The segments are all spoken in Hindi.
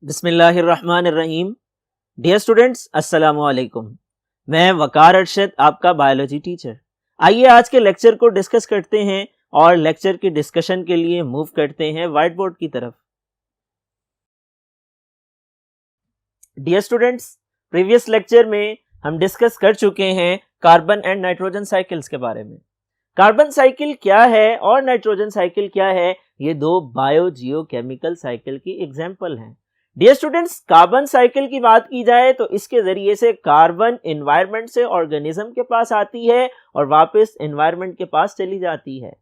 बिस्मिल्लाहिर्रहमानिर्रहीम। डियर स्टूडेंट्स, अस्सलामु अलैकुम। मैं वकार अरशद, आपका बायोलॉजी टीचर। आइए आज के लेक्चर को डिस्कस करते हैं और लेक्चर की डिस्कशन के लिए मूव करते हैं व्हाइट बोर्ड की तरफ। डियर स्टूडेंट्स, प्रीवियस लेक्चर में हम डिस्कस कर चुके हैं कार्बन एंड नाइट्रोजन साइकिल्स के बारे में। कार्बन साइकिल क्या है और नाइट्रोजन साइकिल क्या है, ये दो बायो जियोकेमिकल साइकिल की एग्जाम्पल हैं। डियर स्टूडेंट्स, कार्बन साइकिल की बात की जाए तो इसके जरिए से कार्बन एनवायरनमेंट से ऑर्गेनिज्म के पास आती है और वापस एनवायरनमेंट के पास चली जाती है।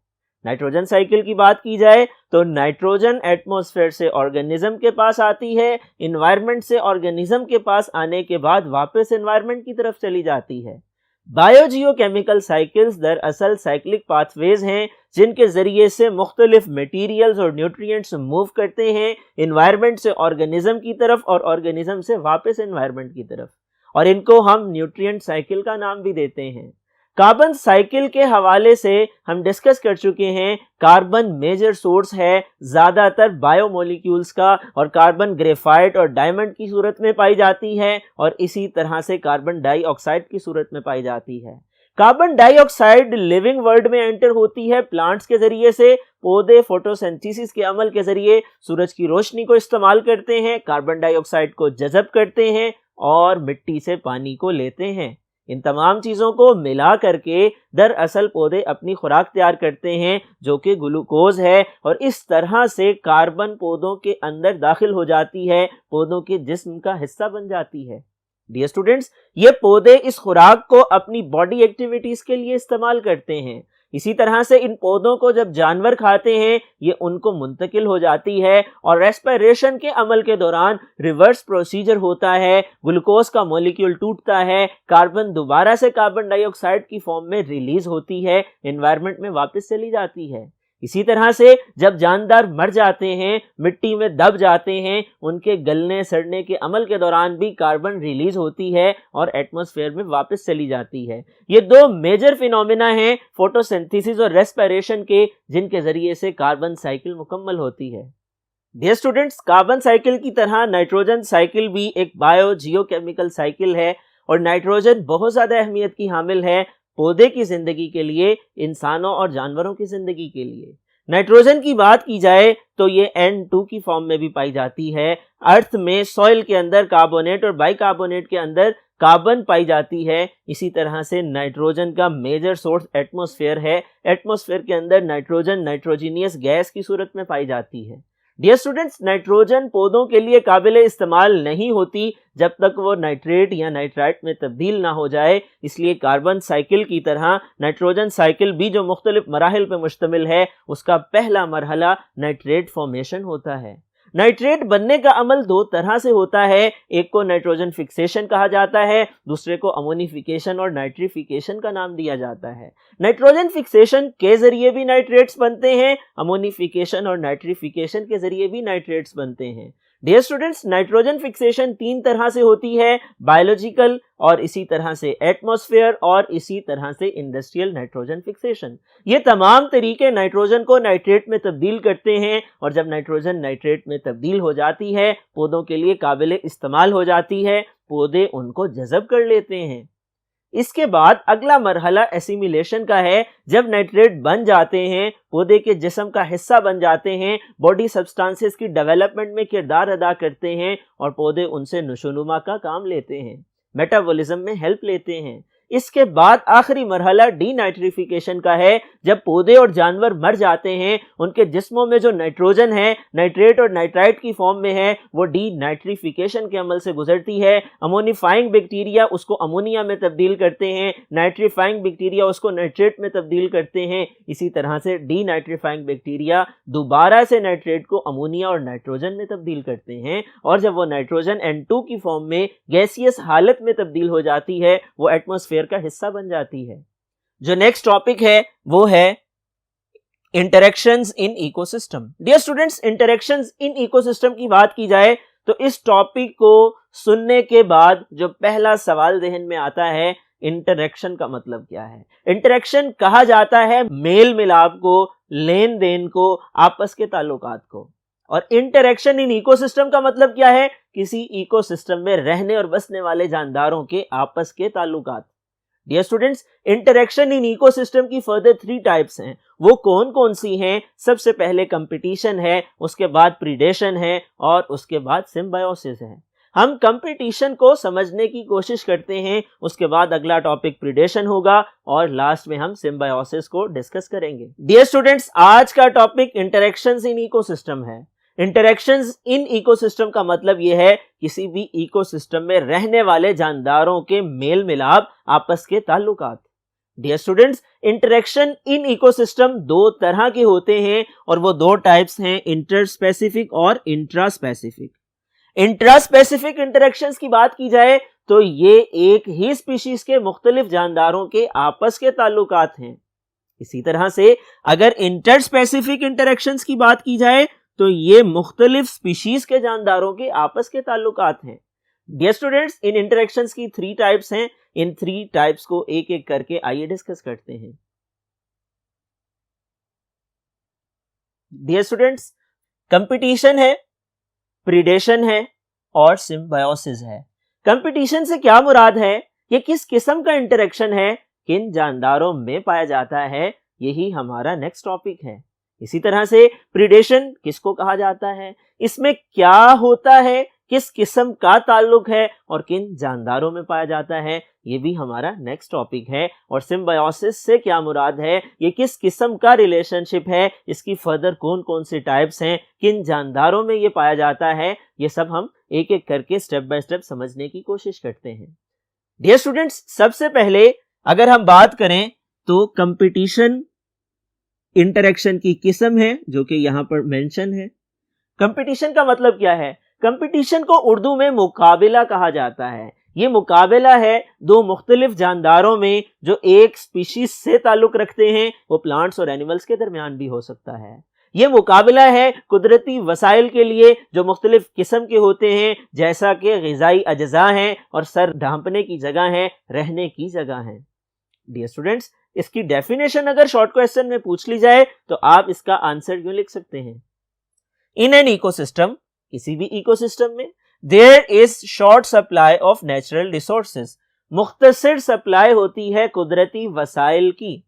नाइट्रोजन साइकिल की बात की जाए तो नाइट्रोजन एटमॉस्फेयर से ऑर्गेनिज्म के पास आती है, एनवायरनमेंट से ऑर्गेनिज्म के पास आने के बाद वापस एनवायरनमेंट की तरफ चली जाती है। बायोजियोकेमिकल साइकिल्स दरअसल साइक्लिक पाथवेज हैं जिनके जरिए से मुख्तलिफ मटेरियल्स और न्यूट्रिएंट्स मूव करते हैं एनवायरनमेंट से ऑर्गेनिज्म की तरफ और ऑर्गेनिज्म से वापस एनवायरनमेंट की तरफ, और इनको हम न्यूट्रिएंट साइकिल का नाम भी देते हैं। कार्बन साइकिल के हवाले से हम डिस्कस कर चुके हैं, कार्बन मेजर सोर्स है ज़्यादातर बायोमोलिक्यूल्स का, और कार्बन ग्रेफाइट और डायमंड की सूरत में पाई जाती है, और इसी तरह से कार्बन डाइऑक्साइड की सूरत में पाई जाती है। कार्बन डाइऑक्साइड लिविंग वर्ल्ड में एंटर होती है प्लांट्स के जरिए से। पौधे फोटोसिंथेसिस के अमल के जरिए सूरज की रोशनी को इस्तेमाल करते हैं, कार्बन डाइऑक्साइड को जज़ब करते हैं और मिट्टी से पानी को लेते हैं। इन तमाम चीज़ों को मिला करके दरअसल पौधे अपनी खुराक तैयार करते हैं जो कि ग्लूकोज है, और इस तरह से कार्बन पौधों के अंदर दाखिल हो जाती है, पौधों के जिस्म का हिस्सा बन जाती है। डियर स्टूडेंट्स, ये पौधे इस खुराक को अपनी बॉडी एक्टिविटीज के लिए इस्तेमाल करते हैं। इसी तरह से इन पौधों को जब जानवर खाते हैं ये उनको मुंतकिल हो जाती है, और रेस्पिरेशन के अमल के दौरान रिवर्स प्रोसीजर होता है, ग्लूकोज का मॉलिक्यूल टूटता है, कार्बन दोबारा से कार्बन डाइऑक्साइड की फॉर्म में रिलीज होती है, एनवायरनमेंट में वापस चली जाती है। इसी तरह से जब जानदार मर जाते हैं, मिट्टी में दब जाते हैं, उनके गलने सड़ने के अमल के दौरान भी कार्बन रिलीज होती है और एटमॉस्फेयर में वापस चली जाती है। ये दो मेजर फिनोमेना हैं फोटोसिंथेसिस और रेस्पिरेशन के, जिनके जरिए से कार्बन साइकिल मुकम्मल होती है। डियर स्टूडेंट्स, कार्बन साइकिल की तरह नाइट्रोजन साइकिल भी एक बायो जियोकेमिकल साइकिल है, और नाइट्रोजन बहुत ज़्यादा अहमियत की हामिल है पौधे की जिंदगी के लिए, इंसानों और जानवरों की जिंदगी के लिए। नाइट्रोजन की बात की जाए तो ये N2 की फॉर्म में भी पाई जाती है। अर्थ में सॉइल के अंदर कार्बोनेट और बाइकार्बोनेट के अंदर कार्बन पाई जाती है। इसी तरह से नाइट्रोजन का मेजर सोर्स एटमॉस्फेयर है। एटमॉस्फेयर के अंदर नाइट्रोजन नाइट्रोजीनियस गैस की सूरत में पाई जाती है। डियर स्टूडेंट्स, नाइट्रोजन पौधों के लिए काबिल इस्तेमाल नहीं होती जब तक वो नाइट्रेट या नाइट्राइट में तब्दील ना हो जाए। इसलिए कार्बन साइकिल की तरह नाइट्रोजन साइकिल भी जो मुख्तलिफ मराहिल पर मुश्तमिल है, उसका पहला मरहला नाइट्रेट फॉर्मेशन होता है। नाइट्रेट बनने का अमल दो तरह से होता है, एक को नाइट्रोजन फिक्सेशन कहा जाता है, दूसरे को अमोनिफिकेशन और नाइट्रिफिकेशन का नाम दिया जाता है। नाइट्रोजन फिक्सेशन के जरिए भी नाइट्रेट्स बनते हैं, अमोनिफिकेशन और नाइट्रिफिकेशन के जरिए भी नाइट्रेट्स बनते हैं। डियर स्टूडेंट्स, नाइट्रोजन फिक्सेशन तीन तरह से होती है, बायोलॉजिकल, और इसी तरह से एटमॉस्फेयर, और इसी तरह से इंडस्ट्रियल नाइट्रोजन फिक्सेशन। ये तमाम तरीके नाइट्रोजन को नाइट्रेट में तब्दील करते हैं, और जब नाइट्रोजन नाइट्रेट में तब्दील हो जाती है, पौधों के लिए काबिल इस्तेमाल हो जाती है, पौधे उनको जज़ब कर लेते हैं। इसके बाद अगला मरहला एसिमिलेशन का है। जब नाइट्रेट बन जाते हैं, पौधे के जिस्म का हिस्सा बन जाते हैं, बॉडी सब्सटेंसेस की डेवलपमेंट में किरदार अदा करते हैं, और पौधे उनसे नशोनुमा का काम लेते हैं, मेटाबॉलिज्म में हेल्प लेते हैं। इसके बाद आखिरी मरहला डीनाइट्रिफिकेशन का है। जब पौधे और जानवर मर जाते हैं, उनके जिस्मों में जो नाइट्रोजन है नाइट्रेट और नाइट्राइट की फॉर्म में है, वो डीनाइट्रिफिकेशन के अमल से गुजरती है। अमोनिफाइंग बैक्टीरिया उसको अमोनिया में तब्दील करते हैं, नाइट्रीफाइंग बैक्टीरिया उसको नाइट्रेट में तब्दील करते हैं। इसी तरह से डीनाइट्रीफाइंग बैक्टीरिया दोबारा से नाइट्रेट को अमोनिया और नाइट्रोजन में तब्दील करते हैं, और जब वो नाइट्रोजन N2 की फॉर्म में गैसियस हालत में तब्दील हो जाती है, वो एटमॉस्फेयर का हिस्सा बन जाती है। जो नेक्स्ट टॉपिक है वो है interactions in ecosystem. Dear students, interactions in ecosystem की बात की जाए तो इस टॉपिक को सुनने के बाद जो पहला सवाल जहन में आता है, इंटरेक्शन का मतलब क्या है। इंटरेक्शन कहा जाता है मेल मिलाप को, लेन देन को, आपस के ताल्लुकात को। और इंटरेक्शन इन इकोसिस्टम का मतलब क्या है? किसी इकोसिस्टम में रहने और बसने वाले जानदारों के आपस के ताल्लुकात। Dear students, interaction in ecosystem की फर्दर 3 टाइप्स हैं। वो कौन कौन सी हैं? सबसे पहले कंपटीशन है, उसके बाद प्रीडेशन है और उसके बाद सिम्बायोसिस है। हम कंपटीशन को समझने की कोशिश करते हैं, उसके बाद अगला टॉपिक प्रीडेशन होगा और लास्ट में हम सिम्बायोसिस को डिस्कस करेंगे। डियर स्टूडेंट्स, आज का टॉपिक इंटरेक्शंस इन इकोसिस्टम है। इंटरेक्शंस इन इकोसिस्टम का मतलब यह है किसी भी इकोसिस्टम में रहने वाले जानदारों के मेल मिलाप, आपस के ताल्लुकात। Dear students, interaction in ecosystem 2 तरह के होते हैं और वो 2 टाइप्स हैं, इंटरस्पेसिफिक और इंट्रास्पेसिफिक। इंट्रास्पेसिफिक इंटरेक्शंस की बात की जाए तो ये एक ही स्पीशीज के मुख्तलिफ जानदारों के आपस के ताल्लुकात हैं। इसी तरह से अगर इंटरस्पेसिफिक इंटरेक्शंस की बात की जाए तो ये मुख्तलिफ स्पीशीज के जानदारों के आपस के ताल्लुकात हैं। डियर स्टूडेंट्स, इन इंटरेक्शंस की 3 टाइप्स हैं। इन 3 टाइप्स को एक एक करके आइए डिस्कस करते हैं। डियर स्टूडेंट्स, कंपटीशन है, प्रीडेशन है और सिम्बायोसिस है। कंपटीशन से क्या मुराद है? ये किस किस्म का इंटरेक्शन है, किन जानदारों में पाया जाता है, यही हमारा नेक्स्ट टॉपिक है। इसी तरह से प्रीडेशन किसको कहा जाता है, इसमें क्या होता है, किस किस्म का ताल्लुक है और किन जानदारों में पाया जाता है, ये भी हमारा नेक्स्ट टॉपिक है। और सिम्बायोसिस से क्या मुराद है, ये किस किस्म का रिलेशनशिप है, इसकी फर्दर कौन कौन से टाइप्स हैं, किन जानदारों में ये पाया जाता है, ये सब हम एक एक करके स्टेप बाय स्टेप समझने की कोशिश करते हैं। डियर स्टूडेंट्स, सबसे पहले अगर हम बात करें तो कंपटीशन इंटरेक्शन की किस्म है जो कि यहां पर मेंशन है। कंपटीशन का मतलब क्या है? कंपटीशन को उर्दू में मुकाबला कहा जाता है। ये मुकाबला है 2 मुख्तलिफ जानदारों में जो एक स्पीशीज से ताल्लुक रखते हैं, वो प्लांट्स और एनिमल्स के दरमियान भी हो सकता है। ये मुकाबला है कुदरती वसाइल के लिए जो मुख्तलिफ किस्म के होते हैं, जैसा कि ग़िज़ाई अज्जा हैं और सर ढांपने की जगह है, रहने की जगह है। डियर स्टूडेंट्स, इसकी डेफिनेशन अगर शॉर्ट क्वेश्चन में पूछ ली जाए तो आप इसका आंसर यूं लिख सकते हैं। इन एन इकोसिस्टम, किसी भी इकोसिस्टम में, there is short supply of natural resources, मुख्तसर सप्लाई होती है कुदरती वसाइल की,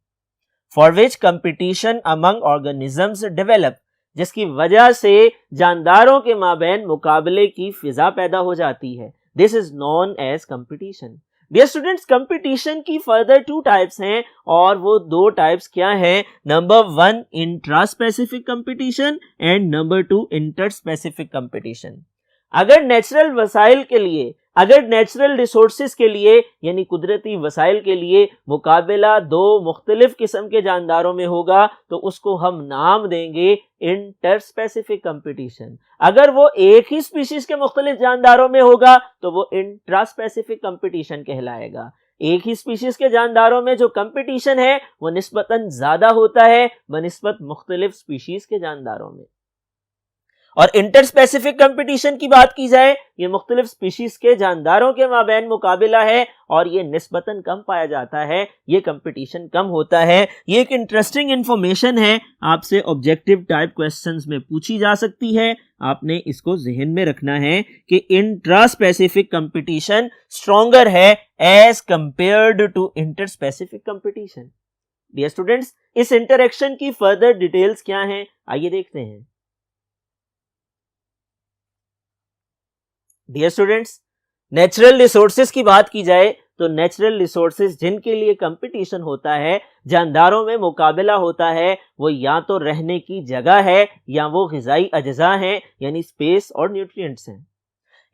for which competition among organisms develop, जिसकी वजह से जानदारों के माबैन मुकाबले की फिजा पैदा हो जाती है। This is known as competition. Dear students, competition की फर्दर 2 टाइप्स हैं और वो 2 टाइप्स क्या हैं? Number 1 intraspecific competition and number 2 interspecific competition. अगर नेचुरल वसाइल के लिए, अगर नेचुरल रिसोर्सेज के लिए यानी कुदरती वसाइल के लिए मुकाबला 2 मुख्तलिफ किस्म के जानदारों में होगा तो उसको हम नाम देंगे इंटरस्पेसिफिक कंपटीशन। अगर वो एक ही स्पीशीज के मुख्तलिफ जानदारों में होगा तो वो इंट्रास्पेसिफिक कंपटीशन कहलाएगा। एक ही स्पीशीज के जानदारों में जो कंपटीशन है वो निस्बतन ज्यादा होता है बनिस्बत मुख्तलिफ स्पीशीज के जानदारों में। और इंटरस्पेसिफिक कंपटीशन की बात की जाए, ये मुख्तलिफ स्पीशीज के जानदारों के माबैन मुकाबला है और ये निस्बतन कम पाया जाता है, ये कंपटीशन कम होता है। ये एक इंटरेस्टिंग इंफॉर्मेशन है, आपसे ऑब्जेक्टिव टाइप क्वेश्चंस में पूछी जा सकती है। आपने इसको जहन में रखना है कि इंट्रास्पेसिफिक कंपटीशन स्ट्रॉन्गर है as compared to interspecific competition. Dear students, इस इंटरेक्शन की फर्दर डिटेल्स क्या हैं, आइए देखते हैं। डियर स्टूडेंट्स, नेचुरल रिसोर्सेज की बात की जाए तो नेचुरल रिसोर्सेज जिनके लिए कंपटीशन होता है, जानदारों में मुकाबला होता है, वो या तो रहने की जगह है या वो ग़िज़ाई अज्जा हैं यानी स्पेस और न्यूट्रिएंट्स हैं।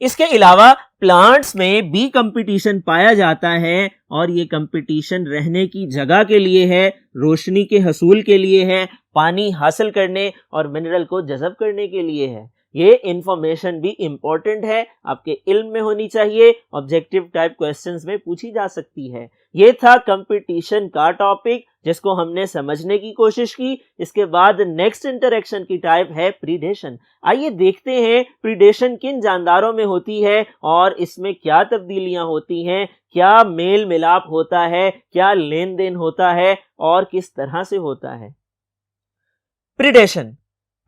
इसके अलावा प्लांट्स में भी कंपटीशन पाया जाता है और ये कंपटीशन रहने की जगह के लिए है, रोशनी के हसूल के लिए है, पानी हासिल करने और मिनरल को जज़ब करने के लिए है। ये इंफॉर्मेशन भी इंपॉर्टेंट है, आपके इल्म में होनी चाहिए, ऑब्जेक्टिव टाइप क्वेश्चंस में पूछी जा सकती है। ये था कंपटीशन का टॉपिक जिसको हमने समझने की कोशिश की। इसके बाद नेक्स्ट इंटरेक्शन की टाइप है प्रीडेशन। आइए देखते हैं प्रीडेशन किन जानदारों में होती है और इसमें क्या तब्दीलियां होती हैं, क्या मेल मिलाप होता है, क्या लेन देन होता है और किस तरह से होता है। प्रीडेशन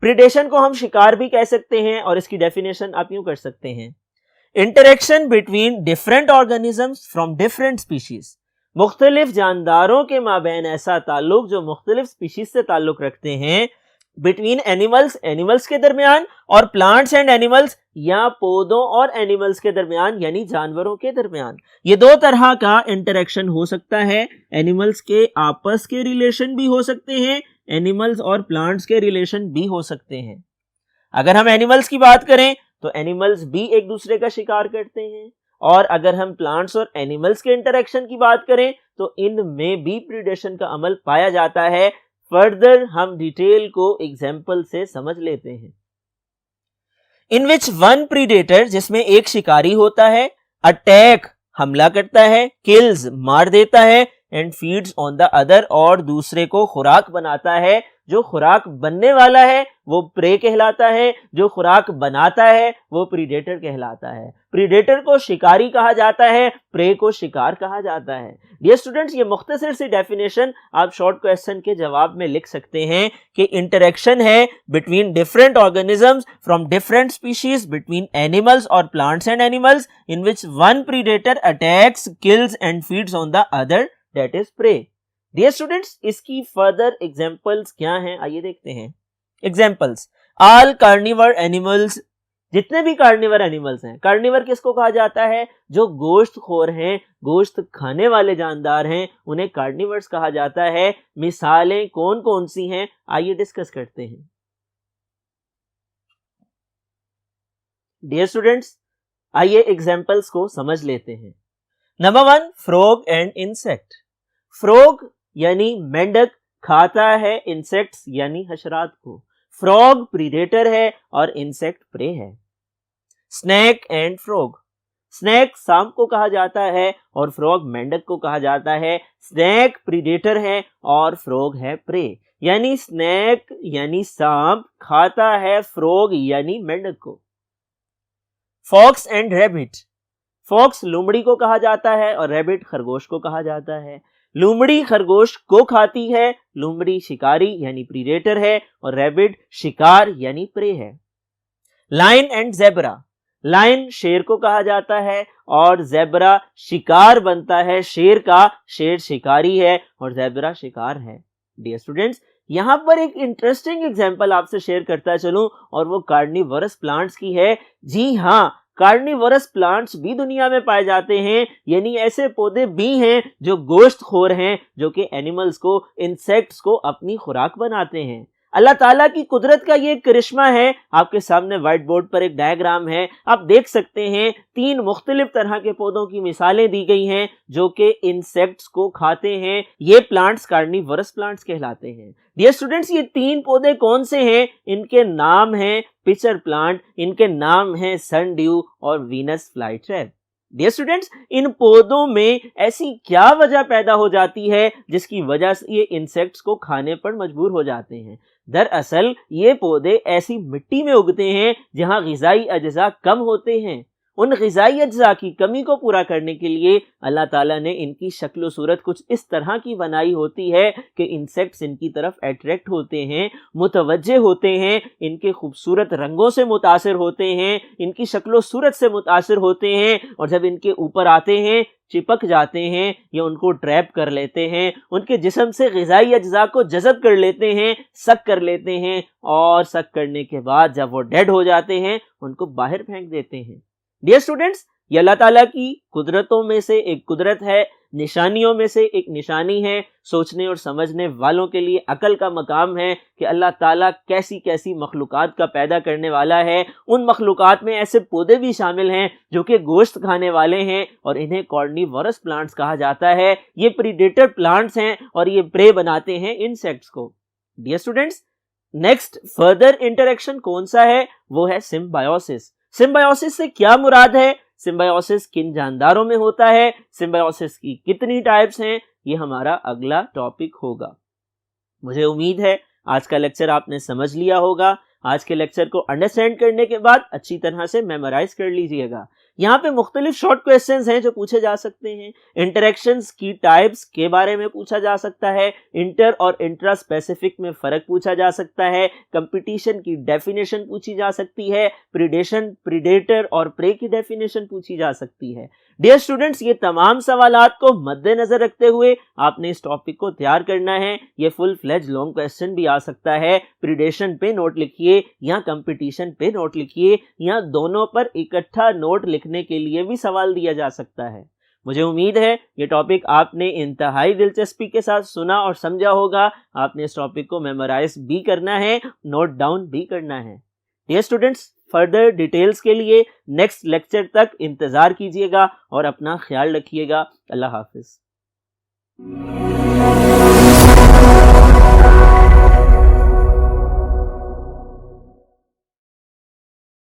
प्रीडेशन को हम शिकार भी कह सकते हैं और इसकी डेफिनेशन आप यूं कर सकते हैं, interaction between different organisms from different species, मुख्तलिफ जानदारों के माबैन ऐसा ताल्लुक जो मुख्तलिफ स्पीशीज से ताल्लुक रखते हैं, बिटवीन एनिमल्स, एनिमल्स के दरमियान, और प्लांट्स एंड एनिमल्स, या पौधों और एनिमल्स के दरमियान यानी जानवरों के दरमियान। ये दो तरह का इंटरेक्शन हो सकता है। एनिमल्स के आपस के रिलेशन भी हो सकते हैं, एनिमल्स और प्लांट्स के रिलेशन भी हो सकते हैं। अगर हम एनिमल्स की बात करें तो एनिमल्स भी एक दूसरे का शिकार करते हैं, और अगर हम प्लांट्स और एनिमल्स के इंटरेक्शन की बात करें तो इनमें भी प्रीडेशन का अमल पाया जाता है। फर्दर हम डिटेल को एग्जाम्पल से समझ लेते हैं। इन विच वन प्रीडेटर, जिसमें एक शिकारी होता है, अटैक हमला करता है, किल्स मार देता है, and feeds on the other, और दूसरे को खुराक बनाता है। जो खुराक बनने वाला है वो प्रे कहलाता है, जो खुराक बनाता है वो प्रीडेटर कहलाता है। प्रीडेटर को शिकारी कहा जाता है, प्रे को शिकार कहा जाता है। डियर स्टूडेंट्स, ये मुख्तसर सी डेफिनेशन आप शॉर्ट क्वेश्चन के जवाब में लिख सकते हैं कि इंटरेक्शन है between different organisms from different species, between animals और plants and animals, in which one predator attacks, kills and feeds on the other, that is prey. Dear students, इसकी फर्दर एग्जांपल्स क्या हैं, आइए देखते हैं। एग्जांपल्स, ऑल कार्निवर एनिमल्स, जितने भी कार्निवर एनिमल्स हैं। कार्निवर किसको कहा जाता है? जो गोश्त खोर हैं, गोश्त खाने वाले जानदार हैं, उन्हें कार्निवर्स कहा जाता है। मिसालें कौन कौन सी हैं, आइए डिस्कस करते हैं। डियर स्टूडेंट्स, आइए एग्जांपल्स को समझ लेते हैं। Number 1, frog and insect. Frog यानी मेंढक खाता है इंसेक्ट्स यानी हशरात को। फ्रॉग प्रीडेटर है और इंसेक्ट प्रे है। स्नेक एंड फ्रॉग, स्नेक सांप को कहा जाता है और फ्रॉग मेंढक को कहा जाता है। स्नेक प्रीडेटर है और फ्रॉग है प्रे, यानी स्नेक यानी सांप खाता है फ्रॉग यानी मेंढक को। फॉक्स एंड रैबिट, फॉक्स लोमड़ी को कहा जाता है और रैबिट खरगोश को कहा जाता है। लोमड़ी खरगोश को खाती है, लोमड़ी शिकारी यानी प्रीडेटर है और रैबिट शिकार यानी प्रे है। लायन एंड ज़ेब्रा, लायन शेर को कहा जाता है और ज़ेब्रा शिकार बनता है शेर का, शेर शिकारी है और ज़ेब्रा शिकार है। डियर स्टूडेंट्स, यहां पर एक इंटरेस्टिंग एग्जांपल आपसे शेयर करता चलूं और वो कार्निवोरस प्लांट्स की है। जी हां, कार्निवोरस प्लांट्स भी दुनिया में पाए जाते हैं, यानी ऐसे पौधे भी हैं जो गोश्तखोर हैं, जो कि एनिमल्स को, इंसेक्ट्स को अपनी खुराक बनाते हैं। अल्लाह ताला की कुदरत का ये करिश्मा है। आपके सामने व्हाइट बोर्ड पर एक डायग्राम है, आप देख सकते हैं 3 मुख्तलिफ तरह के पौधों की मिसालें दी गई हैं जो कि इंसेक्ट्स को खाते हैं। ये प्लांट्स कार्निवोरस प्लांट्स कहलाते हैं। डियर स्टूडेंट्स, ये 3 पौधे कौन से हैं? इनके नाम हैं पिचर प्लांट, इनके नाम हैं सनड्यू और वीनस फ्लाईट्रैप। डियर स्टूडेंट्स, इन पौधों में ऐसी क्या वजह पैदा हो जाती है जिसकी वजह से ये इंसेक्ट्स को खाने पर मजबूर हो जाते हैं? दरअसल ये पौधे ऐसी मिट्टी में उगते हैं जहां ग़िज़ाई अज्जा कम होते हैं। उन ग़िज़ाई अज्जा की कमी को पूरा करने के लिए अल्लाह ताला ने इनकी शक्ल सूरत कुछ इस तरह की बनाई होती है कि इंसेक्ट्स इनकी तरफ अट्रैक्ट होते हैं, मुतवज्जे होते हैं, इनके खूबसूरत रंगों से मुतासिर होते हैं, इनकी शक्ल सूरत से मुतासिर होते हैं, और जब इनके ऊपर आते हैं चिपक जाते हैं या उनको ट्रैप कर लेते हैं, उनके जिस्म से ग़िज़ाई अज्जा को जज़ब कर लेते हैं, सक कर लेते हैं, और सक करने के बाद जब वो डेड हो जाते हैं उनको बाहर फेंक देते हैं। डियर स्टूडेंट्स, ये अल्लाह ताला की कुदरतों में से एक कुदरत है, निशानियों में से एक निशानी है। सोचने और समझने वालों के लिए अकल का मकाम है कि अल्लाह ताला कैसी कैसी मखलूकात का पैदा करने वाला है। उन मखलूकात में ऐसे पौधे भी शामिल हैं जो कि गोश्त खाने वाले हैं और इन्हें कार्निवोरस प्लांट्स कहा जाता है। ये प्रीडेटर प्लांट्स हैं और ये प्रे बनाते हैं इंसेक्ट्स को। Dear students, next further interaction कौन सा है? वो है सिम्बायोसिस। सिम्बायोसिस से क्या मुराद है? सिम्बायोसिस किन जानदारों में होता है? सिम्बायोसिस की कितनी टाइप्स हैं? ये हमारा अगला टॉपिक होगा। मुझे उम्मीद है आज का लेक्चर आपने समझ लिया होगा। आज के लेक्चर को अंडरस्टैंड करने के बाद अच्छी तरह से मेमोराइज कर लीजिएगा। यहाँ पे मुख्तलिफ शॉर्ट क्वेश्चंस हैं जो पूछे जा सकते हैं। इंटरेक्शंस की टाइप्स के बारे में पूछा जा सकता है, इंटर और इंट्रा स्पेसिफिक में फर्क पूछा जा सकता है, कंपटीशन की डेफिनेशन पूछी जा सकती है, प्रीडेशन, प्रीडेटर और प्रे की डेफिनेशन पूछी जा सकती है। डियर स्टूडेंट्स, ये तमाम सवालात को मद्देनजर रखते हुए आपने इस टॉपिक को तैयार करना है। ये फुल फ्लेज लॉन्ग क्वेश्चन भी आ सकता है। प्रीडेशन पे नोट लिखिए या कंपटीशन पे नोट लिखिए या दोनों पर इकट्ठा नोट लिखने के लिए भी सवाल दिया जा सकता है। मुझे उम्मीद है ये टॉपिक आपने इंतहाई दिलचस्पी के साथ सुना और समझा होगा। आपने इस टॉपिक को मेमोराइज भी करना है, नोट डाउन भी करना है। डियर स्टूडेंट्स, फर्दर डिटेल्स के लिए नेक्स्ट लेक्चर तक इंतजार कीजिएगा और अपना ख्याल रखिएगा। अल्लाह हाफिज।